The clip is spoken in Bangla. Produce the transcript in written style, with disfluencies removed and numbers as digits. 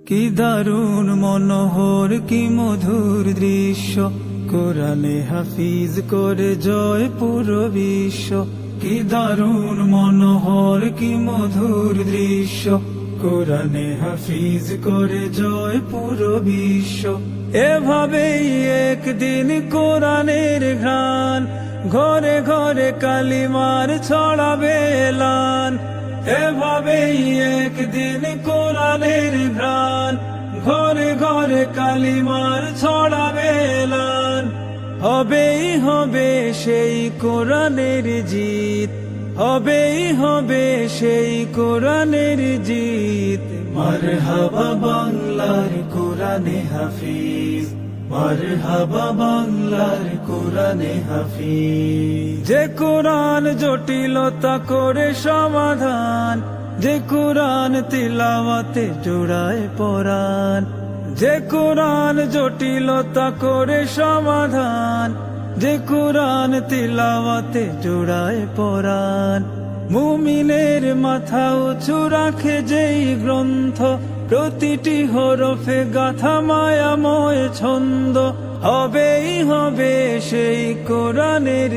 কি দারুণ মনোহর কি মধুর দৃশ্য, কোরআনে হাফিজ করে জয় পুরো বিশ্ব। কি দারুণ মনোহর কি মধুর দৃশ্য, কোরআনে হাফিজ করে জয় পুরো বিশ্ব। এভাবেই একদিন কোরআনের ঘ্রাণ ঘরে ঘরে কালিমার ছড়াবে এলান। এভাবেই একদিন কোরআনের ঘ্রাণ ঘরে ঘরে কালিমার ছড়াবে এলান। হবেই হবে সেই কোরআনের জিত, হবেই হবে সেই কোরআনের জিত। মারহাবা বাংলার কোরআনে হাফিজ, মারহাবা বাংলার কোরআনে হাফিজ। যে কোরআন জটিলতা করে সমাধান, যে কোরআন তিলাওয়াতে জোড়ায় পরাণ। যে কোরআন জটিলতা করে সমাধান, যে কোরআন তিলাওয়াতে জোড়ায় পরাণ। মুমিনের মাথা উঁচু রাখে যেই গ্রন্থ, প্রতিটি হরফে গাথা মায়াময় ছন্দ। হবেই হবে সেই কোরআনের